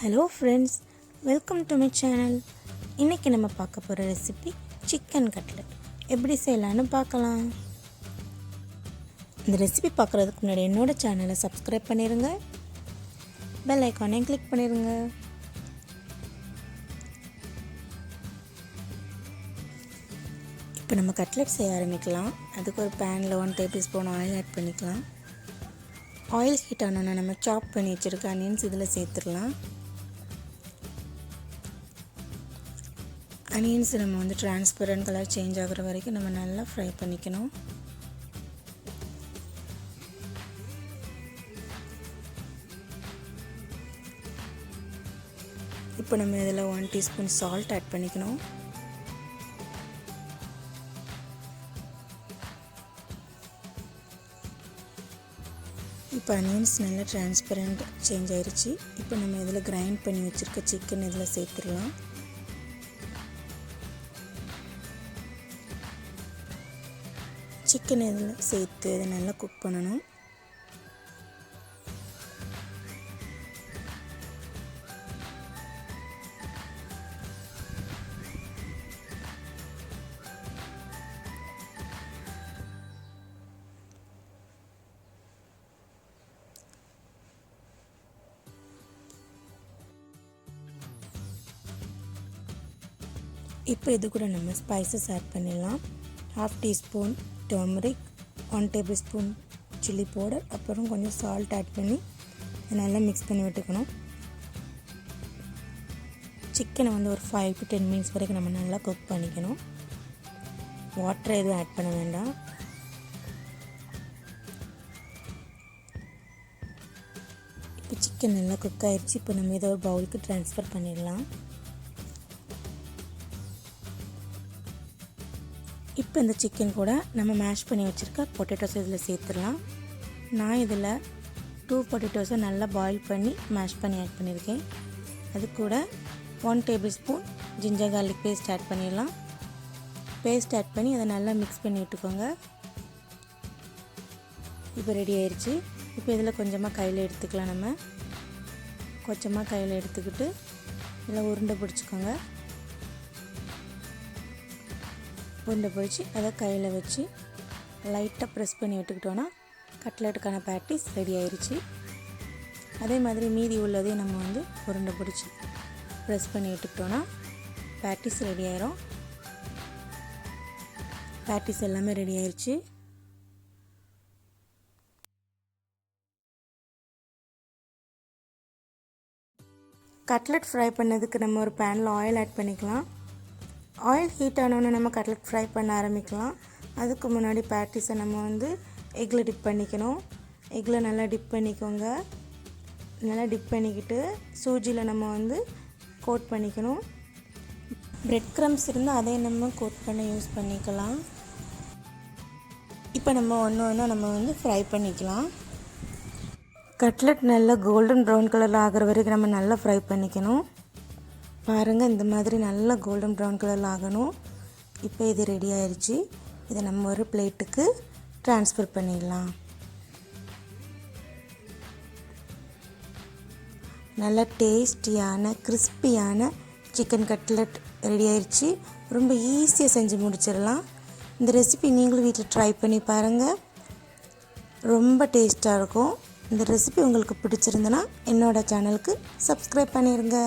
Hello friends, welcome to my channel. இன்னைக்கு நம்ம பார்க்க போற ரெசிபி சிக்கன் கட்லெட். எப்படி செய்யலாம்னு பார்க்கலாம். இந்த ரெசிபி பார்க்கிறதுக்கு முன்னாடி என்னோட சேனலை சப்ஸ்கிரைப் பண்ணிருங்க. பெல் ஐகானை கிளிக் பண்ணிருங்க. இப்போ நம்ம கட்லெட் செய்ய ஆரம்பிக்கலாம். அதுக்கு ஒரு பேனில் 1 டேபிள்ஸ்பூன் ஆயில் ஆட் பண்ணிக்கலாம். ஆயில் ஹீட் ஆனோன்னா நம்ம சாப் பண்ணி வச்சுருக்க ஆனியன்ஸ் இதில் சேர்த்துடலாம். ஆனியன்ஸ் நம்ம வந்து டிரான்ஸ்பரண்ட் கலர் சேஞ்ச் ஆகிற வரைக்கும் நம்ம நல்லா ஃப்ரை பண்ணிக்கணும். இப்போ நம்ம இதில் 1 டீஸ்பூன் சால்ட் ஆட் பண்ணிக்கணும். இப்போ ஆனியன்ஸ் நல்லா டிரான்ஸ்பரண்ட் சேஞ்ச் ஆயிடுச்சு. இப்போ நம்ம இதில் கிரைண்ட் பண்ணி வச்சுருக்க சிக்கன் இதில் சேர்த்துடலாம். சிக்கன் இதில் சேர்த்து இதை நல்லா குக் பண்ணணும். இப்போ இது கூட நம்ம ஸ்பைசஸ் ஆட் பண்ணிடலாம். 1/2 teaspoon turmeric, 1 tablespoon chilli powder, அப்புறம் கொஞ்சம் சால்ட் ஆட் பண்ணி நல்லா மிக்ஸ் பண்ணி விட்டுக்கணும். சிக்கனை வந்து ஒரு 5 to 10 மினிட்ஸ் வரைக்கும் நம்ம நல்லா குக் பண்ணிக்கணும். வாட்டர் எதுவும் ஆட் பண்ண வேண்டாம். இப்போ சிக்கன் நல்லா குக் ஆயிடுச்சு. இப்போ நம்ம இதை ஒரு பவுலுக்கு ட்ரான்ஸ்ஃபர் பண்ணிடலாம். இப்போ இந்த சிக்கன் கூட நம்ம மேஷ் பண்ணி வச்சுருக்க பொட்டேட்டோஸ் இதில் சேர்த்துடலாம். நான் இதில் 2 பொட்டேட்டோஸை நல்லா பாயில் பண்ணி மேஷ் பண்ணி ஆட் பண்ணியிருக்கேன். அது கூட 1 tablespoon ginger garlic paste add பண்ணிடலாம். பேஸ்ட் ஆட் பண்ணி அதை நல்லா மிக்ஸ் பண்ணி விட்டுக்கோங்க. இப்போ ரெடி ஆயிடுச்சு. இப்போ இதில் கொஞ்சமாக கையில் எடுத்துக்கலாம். நம்ம கொஞ்சமாக கையில் எடுத்துக்கிட்டு இதில் உருண்டை பிடிச்சிக்கோங்க. உருண்டை பிடிச்சி அதை கையில் வச்சு லைட்டாக ப்ரெஸ் பண்ணி விட்டுக்கிட்டோன்னா கட்லெட்டுக்கான பேட்டிஸ் ரெடி ஆயிடுச்சு. அதே மாதிரி மீதி உள்ளதையும் நம்ம வந்து உருண்டை பிடிச்சி ப்ரெஸ் பண்ணி விட்டுக்கிட்டோன்னா பேட்டிஸ் ரெடி ஆயிரும். பேட்டிஸ் எல்லாமே ரெடி ஆயிடுச்சு. கட்லெட் ஃப்ரை பண்ணதுக்கு நம்ம ஒரு பேனில் ஆயில் ஆட் பண்ணிக்கலாம். ஆயில் ஹீட் ஆனோன்னு நம்ம கட்லெட் ஃப்ரை பண்ண ஆரம்பிக்கலாம். அதுக்கு முன்னாடி பேட்டிஸை நம்ம வந்து எக்கில் டிப் பண்ணிக்கணும். எக்கில் நல்லா டிப் பண்ணிக்கோங்க. நல்லா டிப் பண்ணிக்கிட்டு சூஜியில் நம்ம வந்து கோட் பண்ணிக்கணும். பிரெட் க்ரம்ஸ் இருந்தால் அதை நம்ம கோட் பண்ண யூஸ் பண்ணிக்கலாம். இப்போ நம்ம ஒன்று நம்ம வந்து ஃப்ரை பண்ணிக்கலாம். கட்லெட் நல்லா கோல்டன் ப்ரௌன் கலரில் ஆகிற வரைக்கும் நம்ம நல்லா ஃப்ரை பண்ணிக்கணும். பாருங்கள், இந்த மாதிரி நல்லா கோல்டன் ப்ரௌன் கலரில் ஆகணும். இப்போ இது ரெடி ஆயிடுச்சு. இதை நம்ம ஒரு பிளேட்டுக்கு ட்ரான்ஸ்ஃபர் பண்ணிடலாம். நல்லா டேஸ்டியான கிறிஸ்பியான சிக்கன் கட்லெட் ரெடி ஆயிடுச்சு. ரொம்ப ஈஸியாக செஞ்சு முடிச்சிடலாம். இந்த ரெசிபி நீங்களும் வீட்டில் ட்ரை பண்ணி பாருங்கள். ரொம்ப டேஸ்ட்டாக இருக்கும். இந்த ரெசிபி உங்களுக்கு பிடிச்சிருந்தனா என்னோடய சேனலுக்கு சப்ஸ்கிரைப் பண்ணிடுங்க.